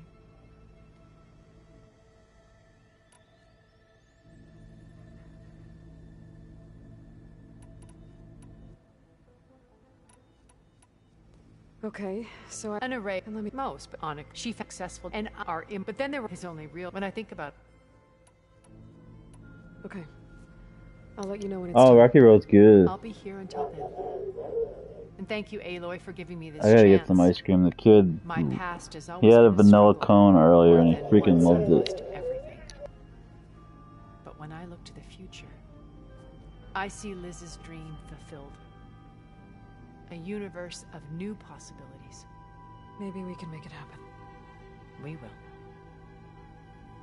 Okay, so an array, and let me most, but on a she successful and are in, but then there were his only real. When I think about. Okay, I'll let you know when it's Oh, time. Rocky Road's good. I'll be here until then. And thank you, Aloy, for giving me this I gotta chance. get some ice cream. The kid, My past is always he had a been vanilla struggle, cone earlier and he more freaking than loved one it. to everything. But when I look to the future, I see Liz's dream fulfilled. A universe of new possibilities. Maybe we can make it happen. We will.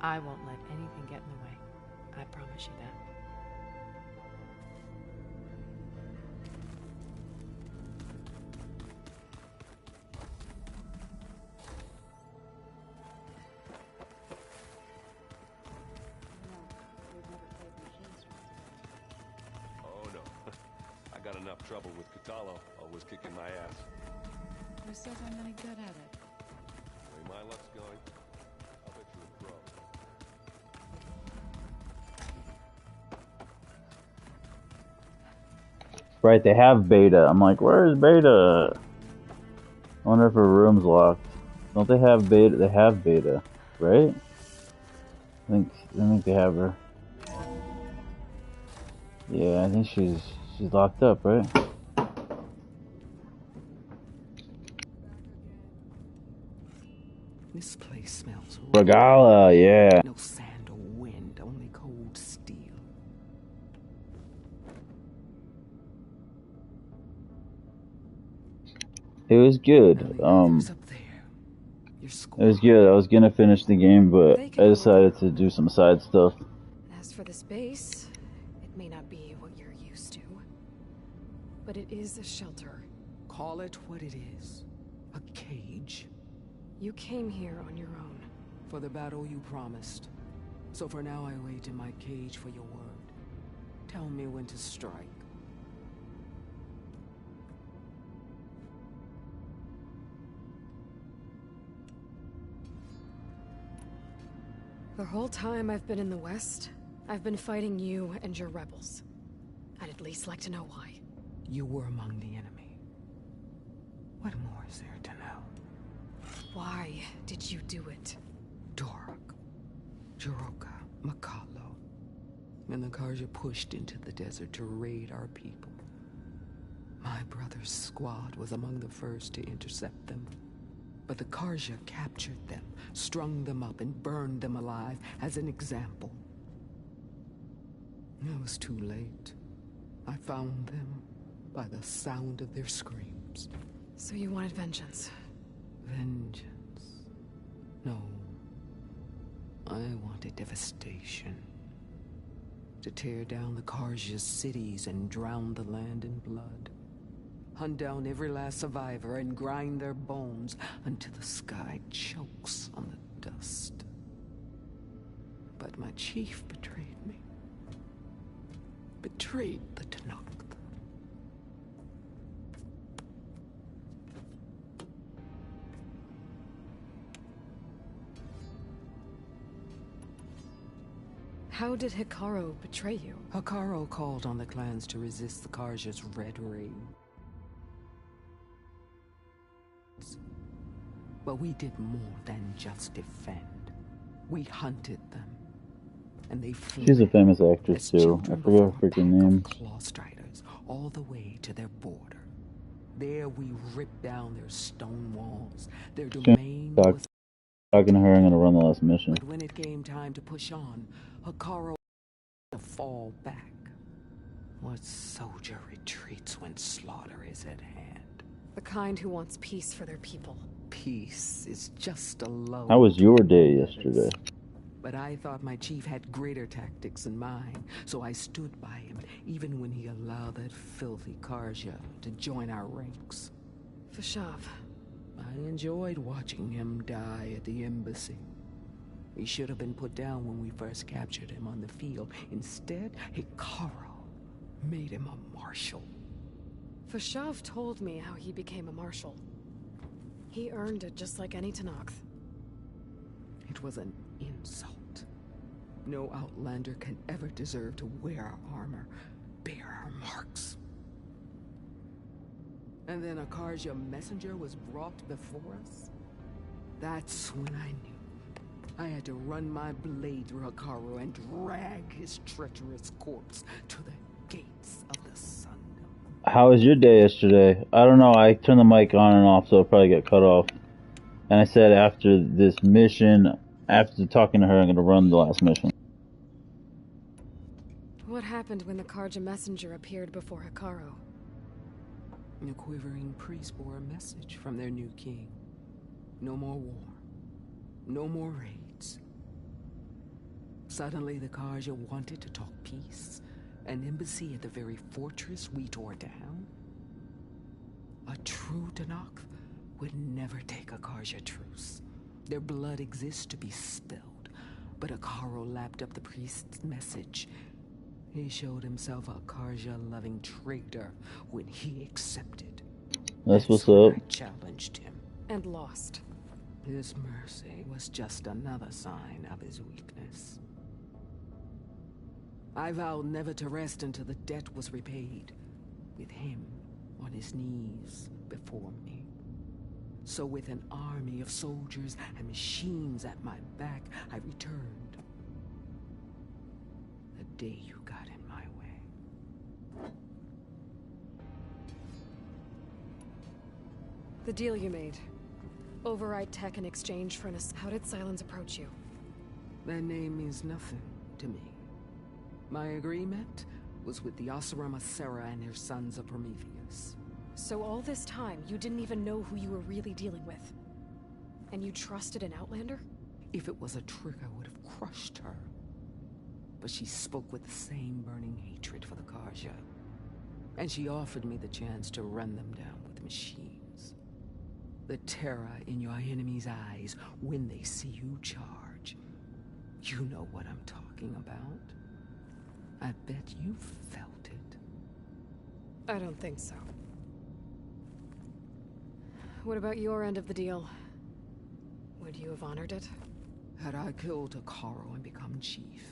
I won't let anything get in the way. I promise you that. Oh no. I got enough trouble with Catalo, always kicking my ass. Who says I'm any good at it? The way my luck's going, I'll bet you're a pro. Right, they have beta. I'm like, where is beta? I wonder if her room's locked. Don't they have beta? They have beta, right? I think they have her. Yeah, I think she's locked up, right? This place smells Regala, yeah. No sand or wind, only cold steel. It was good. It was good. I was gonna finish the game, but I decided to do some side stuff. As for the space, it may not be what you're used to, but it is a shelter. Call it what it is. A cage. You came here on your own. For the battle you promised. So for now I wait in my cage for your word. Tell me when to strike. The whole time I've been in the West, I've been fighting you and your rebels. I'd at least like to know why. You were among the enemy. What more is there to know? Why did you do it? Dork, Jiroka, Makalo, and the Karja pushed into the desert to raid our people. My brother's squad was among the first to intercept them. But the Karja captured them, strung them up, and burned them alive as an example. It was too late. I found them by the sound of their screams. So you wanted vengeance? Vengeance? No. I wanted devastation. To tear down the Karja's cities and drown the land in blood. Hunt down every last survivor and grind their bones until the sky chokes on the dust. But my chief betrayed me. Betrayed the Tanakh. How did Hikaru betray you? Hikaru called on the clans to resist the Karja's red rain. But we did more than just defend. We hunted them. And they fled. She's a famous actress too. I forget her freaking name. Claw striders, all the way to their border. There we ripped down their stone walls. Their domain was... Talking to her, I'm gonna run the last mission. But when it came time to push on, Hikaru to fall back. What soldier retreats when slaughter is at hand? The kind who wants peace for their people. Peace is just a load. How was your day yesterday? But I thought my chief had greater tactics than mine, so I stood by him, even when he allowed that filthy Karja to join our ranks. Fashav. I enjoyed watching him die at the embassy. He should have been put down when we first captured him on the field. Instead, Hikaru made him a marshal. Fashav told me how he became a marshal. He earned it just like any Tenakth. It was an insult. No Outlander can ever deserve to wear our armor, bear our marks. And then a Karja messenger was brought before us. That's when I knew. I had to run my blade through Hikaru and drag his treacherous corpse to the gates of the sun. How was your day yesterday? I don't know, I turned the mic on and off, so it'll probably get cut off. And I said after this mission, after talking to her, I'm gonna run the last mission. What happened when the Karja messenger appeared before Hikaru? The quivering priest bore a message from their new king. No more war. No more raids. Suddenly the Karja wanted to talk peace. An embassy at the very fortress we tore down? A true Tenakth would never take a Karja truce. Their blood exists to be spilled, but Hikaru lapped up the priest's message. He showed himself a Karja-loving traitor when he accepted. That's what's up. I challenged him. And lost. His mercy was just another sign of his weakness. I vowed never to rest until the debt was repaid, with him on his knees before me. So with an army of soldiers and machines at my back, I returned. The day you got in my way. The deal you made. Override tech in exchange for how did Silence approach you? That name means nothing to me. My agreement was with the Oseram Asera and their sons of Prometheus. So all this time, you didn't even know who you were really dealing with? And you trusted an Outlander? If it was a trick, I would have crushed her. But she spoke with the same burning hatred for the Karja. And she offered me the chance to run them down with machines. The terror in your enemy's eyes when they see you charge. You know what I'm talking about. I bet you felt it. I don't think so. What about your end of the deal? Would you have honored it? Had I killed Hikaru and become chief,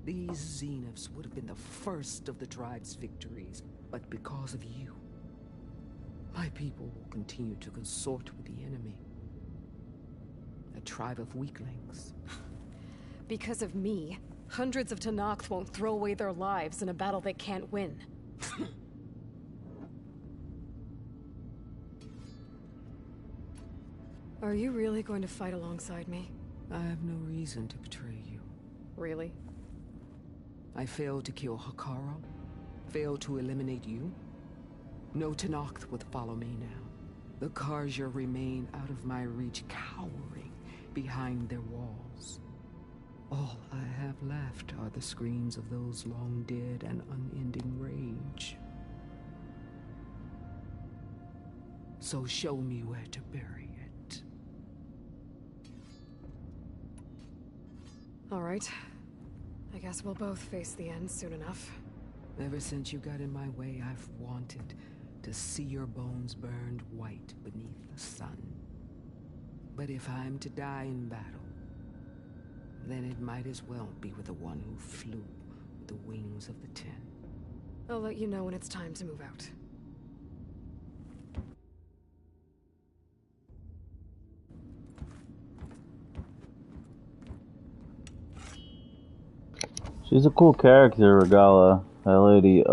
these Zeniths would have been the first of the tribe's victories. But because of you, my people will continue to consort with the enemy. A tribe of weaklings. Because of me, hundreds of Tenakth won't throw away their lives in a battle they can't win. Are you really going to fight alongside me? I have no reason to betray you. Really? I failed to kill Hikaru, failed to eliminate you. No Tenakth would follow me now. The Karja remain out of my reach, cowering behind their walls. All I have left are the screams of those long dead and unending rage. So show me where to bury it. All right. I guess we'll both face the end soon enough. Ever since you got in my way, I've wanted to see your bones burned white beneath the sun. But if I'm to die in battle, then it might as well be with the one who flew with the wings of the Ten. I'll let you know when it's time to move out. She's a cool character, Regala. That lady,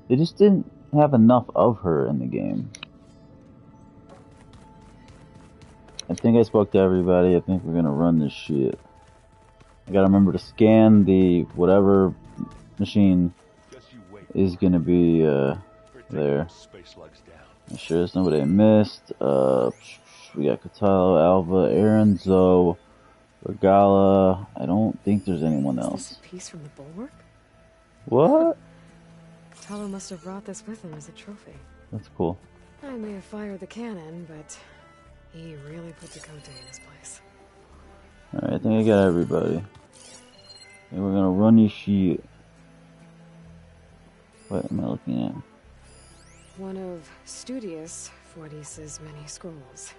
They just didn't have enough of her in the game. I think I spoke to everybody. I think we're gonna run this shit. I gotta remember to scan the whatever machine is gonna be there. Make sure there's nobody I missed. We got Katalo, Alva, Aaron, Zoe, Regala. I don't think there's anyone else. Is this a piece from the bulwark? What? Katalo must have brought this with him as a trophy. That's cool. I may have fired the cannon, but he really put Dakota in his place. Alright, I think I got everybody. And we're gonna run this shit. What am I looking at? One of Studious Fortis's many scrolls.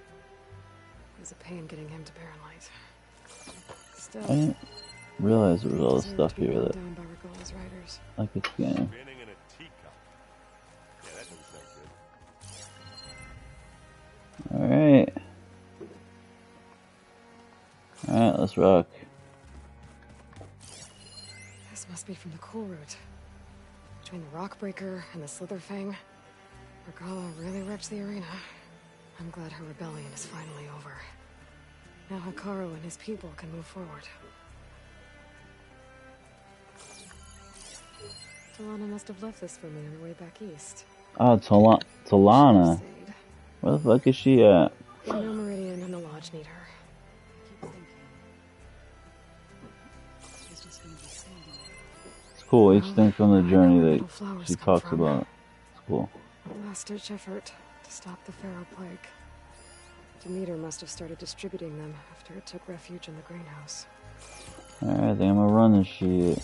It was a pain getting him to Barren Light. Still, I didn't realize there was all this stuff here that down by Regala's riders. I could scan. Alright. Alright, let's rock. This must be from the cool route. Between the Rockbreaker and the Slitherfang, Regala really wrecked the arena. I'm glad her rebellion is finally over. Now Hikaru and his people can move forward. Talana must have left this for me on her way back east. Oh, Talana. Where the fuck is she at? I know Meridian and the Lodge need her. It's cool, each thing from the journey that she talks about. It's cool. A last-ditch effort to stop the Pharaoh Plague. Demeter must have started distributing them after it took refuge in the greenhouse. Alright, I think I'm gonna run this shit.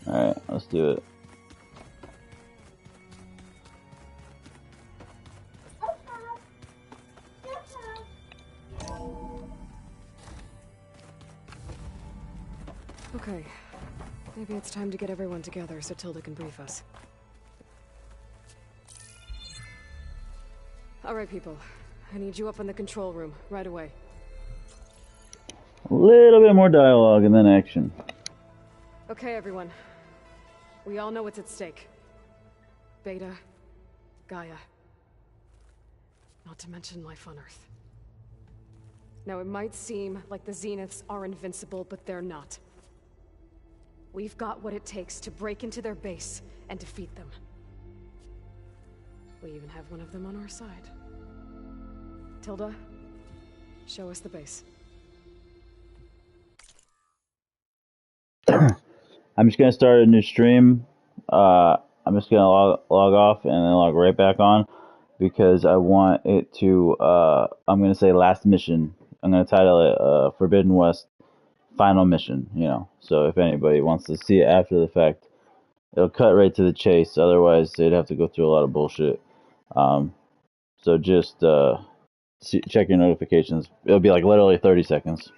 Alright, let's do it. Okay, maybe it's time to get everyone together so Tilda can brief us. Alright, people. I need you up in the control room, right away. A little bit more dialogue and then action. Okay, everyone. We all know what's at stake. Beta, Gaia. Not to mention life on Earth. Now, it might seem like the Zeniths are invincible, but they're not. We've got what it takes to break into their base and defeat them. We even have one of them on our side. Tilda, show us the base. I'm just gonna start a new stream. I'm just gonna log off and then log right back on because I want it to. I'm gonna say last mission. I'm gonna title it Forbidden West Final Mission. You know, so if anybody wants to see it after the fact, it'll cut right to the chase. Otherwise, they'd have to go through a lot of bullshit. So just check your notifications. It'll be like literally 30 seconds.